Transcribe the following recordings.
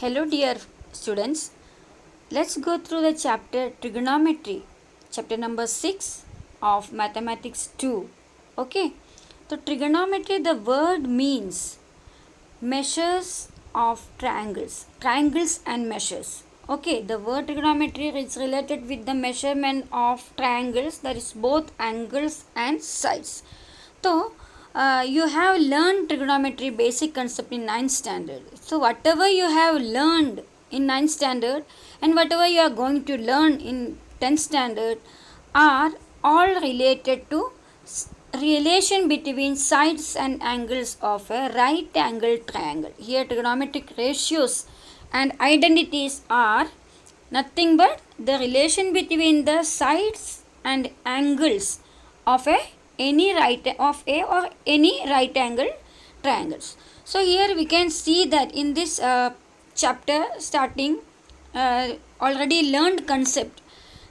Hello dear students, let's go through the chapter trigonometry, chapter number 6 of mathematics 2. Okay, so trigonometry, the word means measures of triangles and measures. Okay, the word trigonometry is related with the measurement of triangles, that is both angles and sides. So, you have learned trigonometry basic concept in 9th standard. So, whatever you have learned in 9th standard and whatever you are going to learn in 10th standard are all related to relation between sides and angles of a right angle triangle. Here trigonometric ratios and identities are nothing but the relation between the sides and angles of any right angle triangles. So here we can see that in this chapter starting already learned concept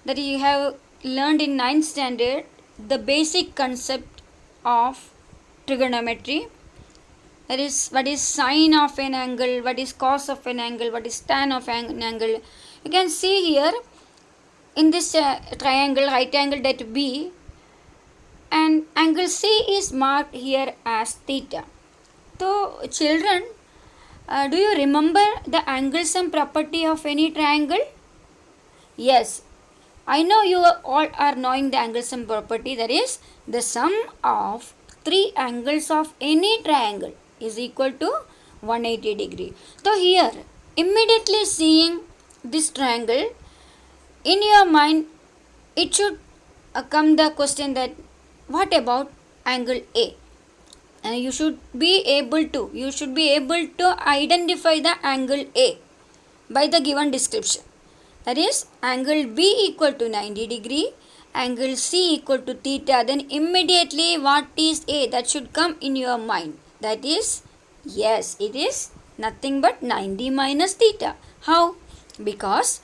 that you have learned in 9th standard, the basic concept of trigonometry, that is what is sine of an angle, what is cos of an angle, what is tan of an angle. You can see here in this triangle, right angle that B, and angle C is marked here as theta. So children, do you remember the angle sum property of any triangle? Yes, I know you all are knowing the angle sum property, that is the sum of three angles of any triangle is equal to 180 degree. So here immediately seeing this triangle, in your mind it should come the question that what about angle A? And you should be able to identify the angle A by the given description. That is angle B equal to 90 degree, angle C equal to theta. Then immediately what is A? That should come in your mind. That is, yes, it is nothing but 90 minus theta. How? Because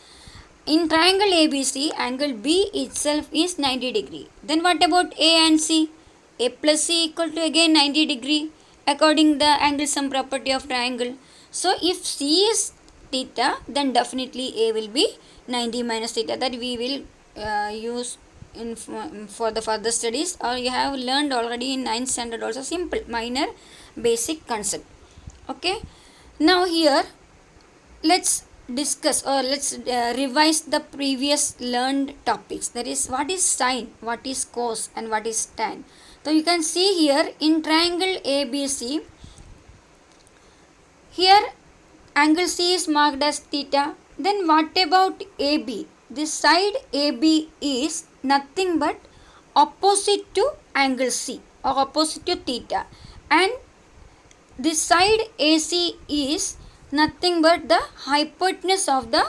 in triangle ABC, angle B itself is 90 degree. Then what about A and C? A plus C equal to again 90 degree according the angle sum property of triangle. So if C is theta, then definitely A will be 90 minus theta. That we will use in for the further studies, or you have learned already in 9th standard also, simple minor basic concept. Okay, now here let's discuss or let's revise the previous learned topics, that is what is sine, what is cos and what is tan. So you can see here in triangle ABC, here angle C is marked as theta. Then what about AB? This side AB is nothing but opposite to angle C or opposite to theta, and this side AC is nothing but the hypotenuse of the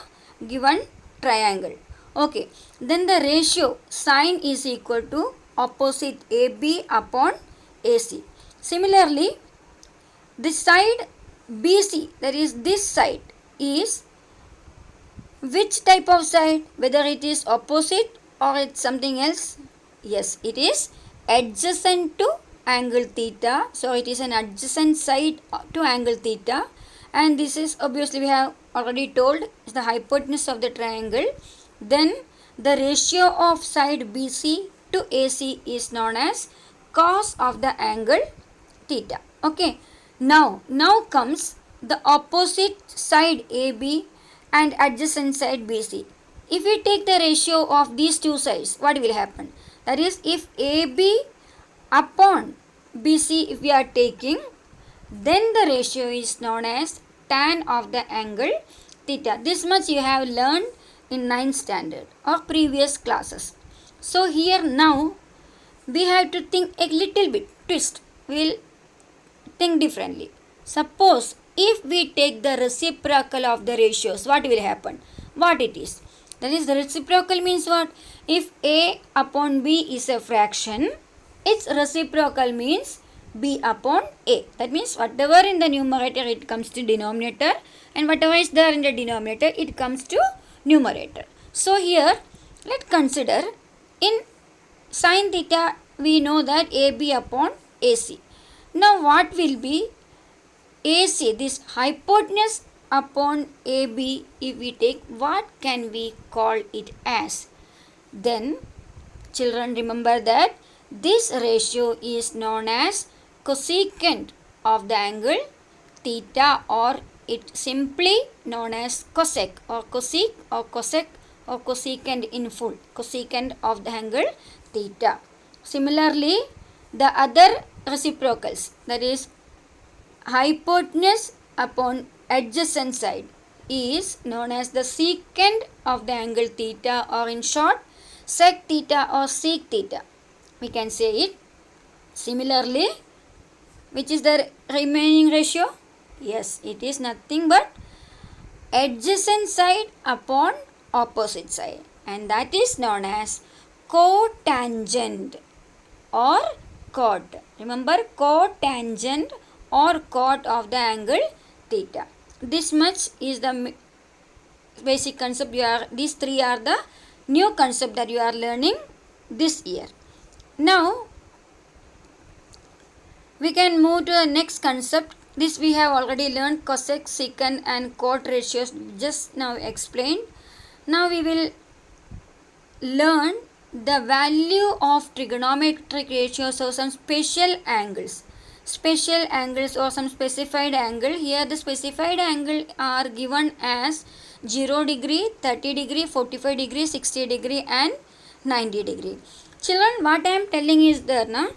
given triangle. Okay, then the ratio sine is equal to opposite AB upon AC. Similarly, this side BC, that is this side, is which type of side? Whether it is opposite or it's something else? Yes, it is adjacent to angle theta. So it is an adjacent side to angle theta, and this is obviously we have already told is the hypotenuse of the triangle. Then the ratio of side BC to AC is known as cos of the angle theta. Okay, now comes the opposite side AB and adjacent side BC. If we take the ratio of these two sides, what will happen? That is, if AB upon BC if we are taking, then the ratio is known as tan of the angle theta. This much you have learned in 9th standard or previous classes. So here now we have to think a little bit, twist. We will think differently. Suppose if we take the reciprocal of the ratios, what will happen? What it is? That is, the reciprocal means what? If A upon B is a fraction, its reciprocal means B upon A. That means whatever in the numerator it comes to denominator, and whatever is there in the denominator it comes to numerator. So here let's consider in sin theta we know that AB upon AC. Now what will be AC? This hypotenuse upon AB, if we take, what can we call it as? Then children, remember that this ratio is known as cosecant of the angle theta, or it simply known as cosec or cosec or cosec or cosecant in full, cosecant of the angle theta. Similarly, the other reciprocals, that is hypotenuse upon adjacent side, is known as the secant of the angle theta, or in short sec theta or sec theta, we can say it. Similarly, which is the remaining ratio? Yes, it is nothing but adjacent side upon opposite side, and that is known as cotangent or cot. Remember, cotangent or cot of the angle theta. This much is the basic concept. These three are the new concept that you are learning this year. Now we can move to the next concept. This we have already learned, cosec, secant and cot ratios just now explained. Now we will learn the value of trigonometric ratios or some special angles. Special angles or some specified angle. Here the specified angle are given as 0 degree, 30 degree, 45 degree, 60 degree and 90 degree. Children, what I am telling is there na,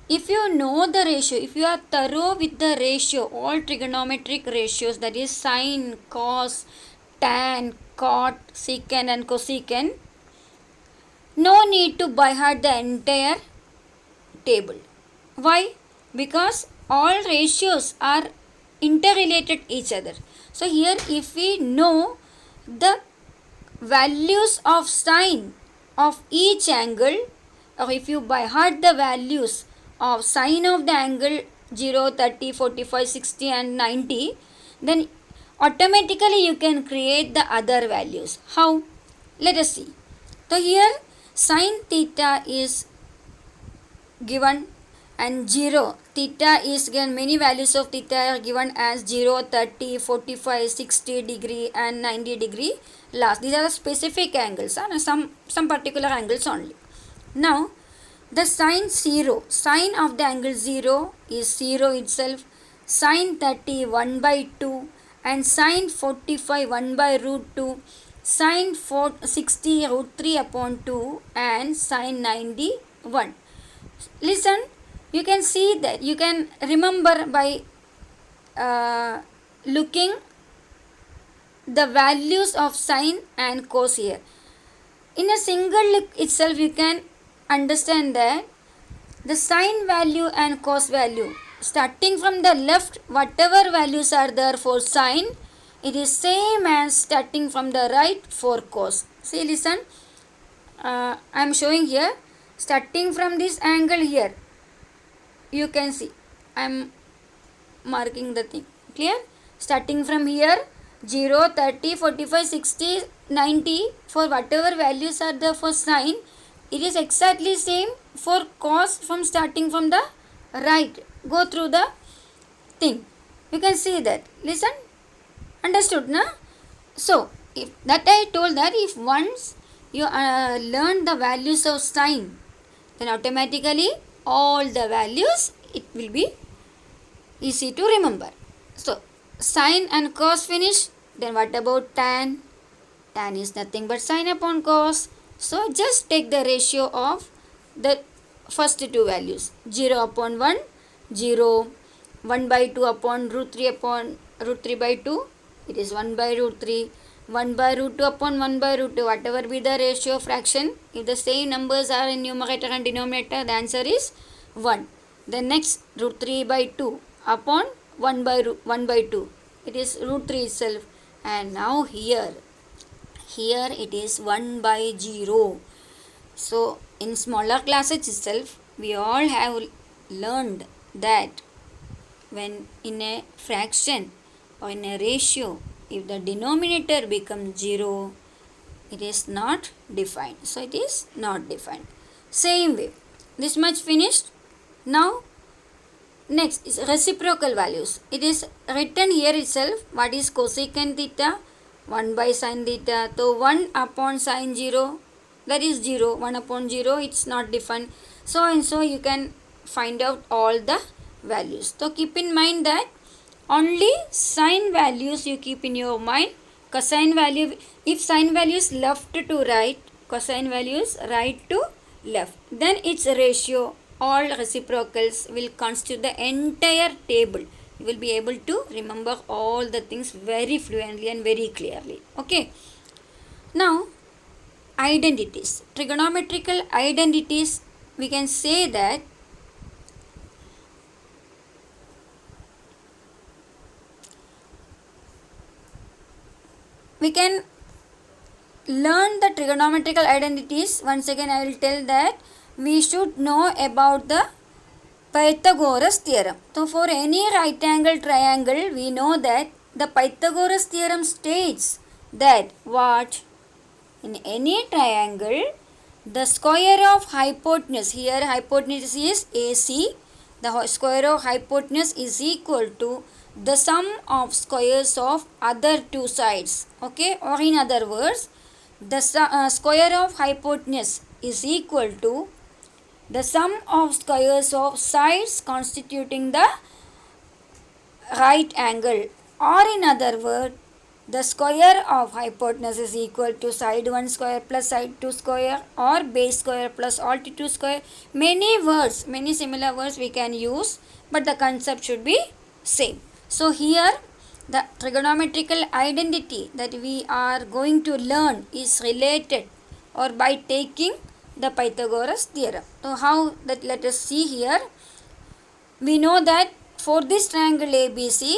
if you know the ratio, if you are thorough with the ratio, all trigonometric ratios, that is sine, cos, tan, cot, secant and cosecant, no need to by heart the entire table. Why? Because all ratios are interrelated each other. So here if we know the values of sine of each angle, or if you by heart the values of sine of the angle 0, 30, 45, 60 and 90, then automatically you can create the other values. How? Let us see. So here sine theta is given and 0. Theta is given, many values of theta are given as 0, 30, 45, 60 degree and 90 degree. Last, these are the specific angles, some particular angles only. Now the sine 0, sine of the angle 0 is 0 itself, sine 30 1 by 2 and sine 45 1 by root 2, sine 60 root 3 upon 2 and sine 90 1. Listen, you can see that, you can remember by looking the values of sine and cos here. In a single look itself you can understand that the sine value and cos value, starting from the left, whatever values are there for sine, it is same as starting from the right for cos. See, listen, I am showing here, starting from this angle here, you can see I am marking the thing, clear? Starting from here 0, 30, 45, 60, 90, for whatever values are there for sine, it is exactly same for cos from starting from the right. Go through the thing. You can see that. Listen. Understood, na? So, if that I told that if once you learn the values of sine, then automatically all the values, it will be easy to remember. So, sine and cos finish. Then what about tan? Tan is nothing but sine upon cos. So, just take the ratio of the first two values. 0 upon 1, 0, 1 by 2 upon root 3 by 2. It is 1 by root 3. 1 by root 2 upon 1 by root 2. Whatever be the ratio fraction, if the same numbers are in numerator and denominator, the answer is 1. Then next, root 3 by 2 upon 1 by 2. It is root 3 itself. And now here it is 1 by 0. So in smaller classes itself, we all have learned that when in a fraction or in a ratio, if the denominator becomes 0, it is not defined. So it is not defined. Same way, this much finished. Now Next is reciprocal values. It is written here itself. What is cosecant theta? 1 by sin theta. So 1 upon sin 0, that is 0. 1 upon 0, it's not defined. So and so you can find out all the values. So keep in mind that only sine values you keep in your mind. Cosine value, if sine value is left to right, cosine value is right to left, then its ratio, all reciprocals will constitute the entire table. You will be able to remember all the things very fluently and very clearly. Okay. Now, identities. Trigonometrical identities, we can say that we can learn the trigonometrical identities. Once again I will tell that we should know about the Pythagoras theorem. So for any right angle triangle, we know that the Pythagoras theorem states that what? In any triangle, the square of hypotenuse, here hypotenuse is AC, the square of hypotenuse is equal to the sum of squares of other two sides. Okay, or in other words, the square of hypotenuse is equal to the sum of squares of sides constituting the right angle, or in other word, the square of hypotenuse is equal to side 1 square plus side 2 square, or base square plus altitude square. Many words, many similar words we can use, but the concept should be same. So here the trigonometrical identity that we are going to learn is related or by taking the Pythagoras theorem. So how that, let us see here. We know that for this triangle ABC,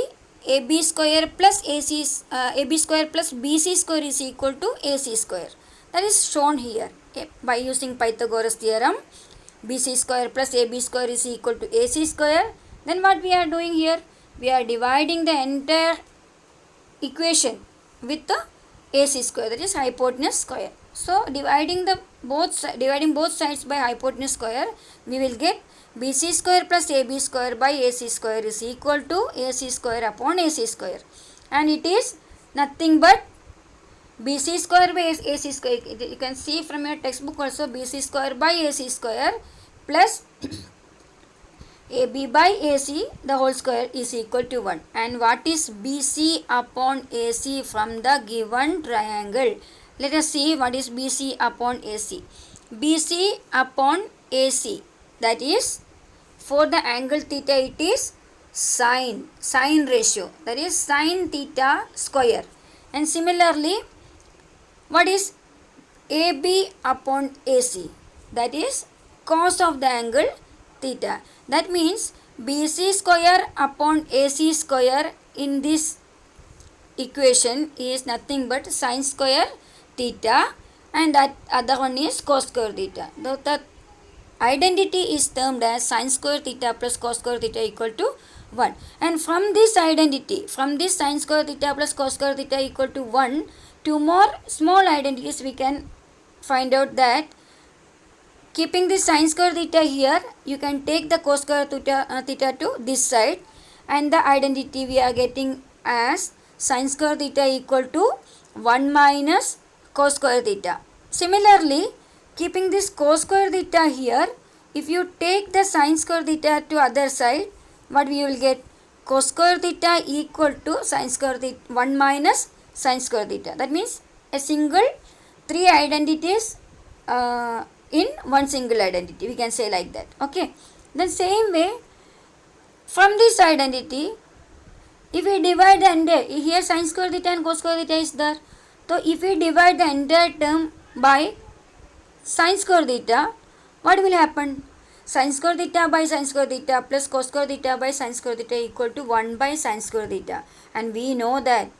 AB square plus AB square plus BC square is equal to AC square. That is shown here. Okay, by using Pythagoras theorem, BC square plus AB square is equal to AC square. Then what we are doing here? We are dividing the entire equation with the AC square, that is hypotenuse square. So dividing both sides by hypotenuse square, we will get BC square plus AB square by AC square is equal to AC square upon AC square, and it is nothing but BC square by AC square. You can see from your textbook also, BC square by AC square plus AB by AC the whole square is equal to 1. And what is BC upon AC from the given triangle? Let us see what is BC upon AC. BC upon AC, that is, for the angle theta it is sine ratio, that is sine theta square. And similarly, what is AB upon AC? That is cos of the angle theta. That means BC square upon AC square in this equation is nothing but sine square theta, and that other one is cos square theta. The identity is termed as sine square theta plus cos square theta equal to 1. And from this identity, from this sine square theta plus cos square theta equal to 1, two more small identities we can find out that keeping this sine square theta here, you can take the cos square theta to this side, and the identity we are getting as sine square theta equal to 1 minus cos square theta. Similarly, keeping this cos square theta here, if you take the sine square theta to other side, what we will get? Cos square theta equal to sine square theta 1 minus sine square theta. That means a single three identities in one single identity, we can say like that. Okay, then same way from this identity, if we divide the entire, here sine square theta and cos square theta is there, so if we divide the entire term by sine square theta, what will happen? Sine square theta by sine square theta plus cos square theta by sine square theta equal to 1 by sine square theta, and we know that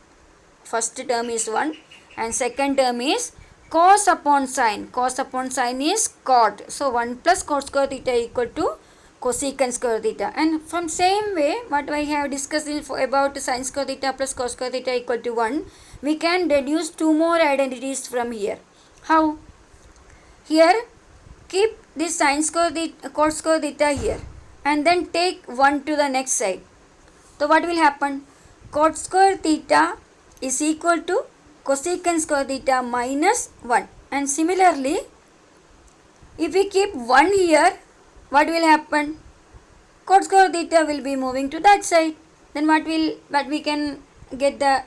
first term is 1 and second term is cos upon sine. Cos upon sine is cot. So 1 plus cot square theta equal to cosecant square theta. And from same way, what I have discussed about sine square theta plus cos square theta equal to 1, we can deduce two more identities from here. How? Here, keep this sine square theta, cot square theta here. and then take 1 to the next side. So what will happen? Cot square theta is equal to cosecant square theta minus 1. And similarly, if we keep 1 here, what will happen? Cot square theta will be moving to that side. Then what we can get the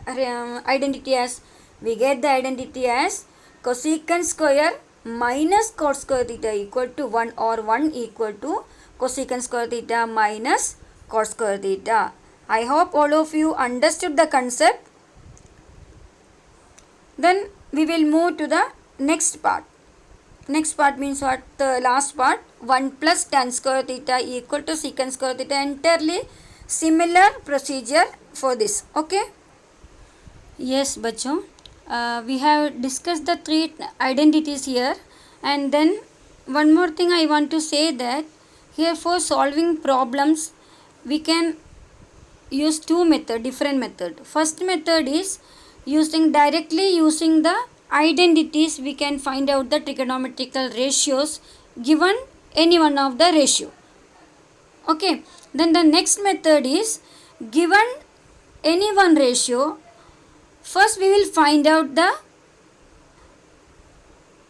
identity as? We get the identity as cosecant square minus cot square theta equal to 1, or 1 equal to cosecant square theta minus cot square theta. I hope all of you understood the concept. Then we will move to the next part. Next part means what? The last part, 1 plus tan square theta equal to secant square theta. Entirely similar procedure for this. Okay. Yes, bachcho. We have discussed the three identities here, and then one more thing I want to say, that here for solving problems we can use different method. First method is directly using the identities. We can find out the trigonometrical ratios given any one of the ratio. Okay. Then the next method is, given any one ratio, first we will find out the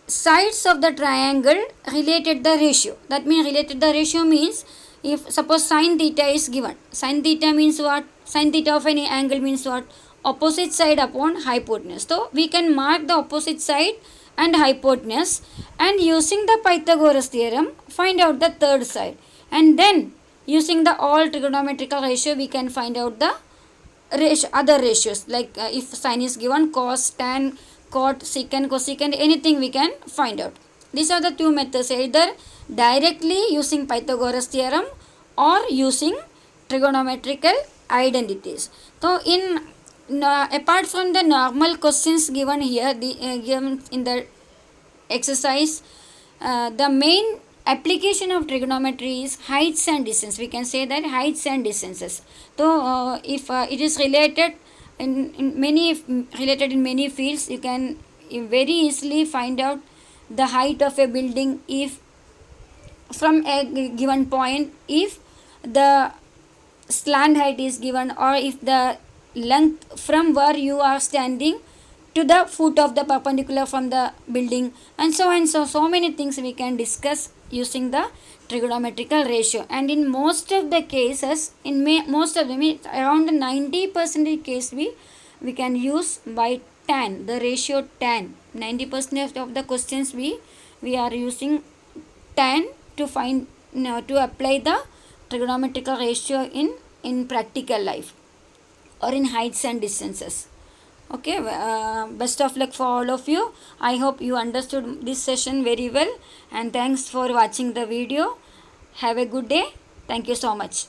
sides of the triangle related the ratio. That means related the ratio means, if suppose sin theta is given, sin theta means what? Sin theta of any angle means what? Opposite side upon hypotenuse. So we can mark the opposite side and hypotenuse, and using the Pythagoras theorem find out the third side, and then using the all trigonometrical ratio we can find out the other ratios, like if sin is given, cos, tan, cot, secant, cosecant, anything we can find out. These are the two methods, either directly using Pythagoras theorem or using trigonometrical identities. So apart from the normal questions given here, given in the exercise, the main application of trigonometry is heights and distance. We can say that heights and distances. So if it is related in many fields, you can very easily find out the height of a building if from a given point, if the slant height is given, or if the length from where you are standing to the foot of the perpendicular from the building, and so on. So many things we can discuss using the trigonometrical ratio. And in most of the cases, most of them, around 90% case, we can use by tan, the ratio tan. 90% of the questions we are using tan to find to apply the trigonometrical ratio in practical life or in heights and distances. Okay, best of luck for all of you. I hope you understood this session very well, and thanks for watching the video. Have a good day. Thank you so much.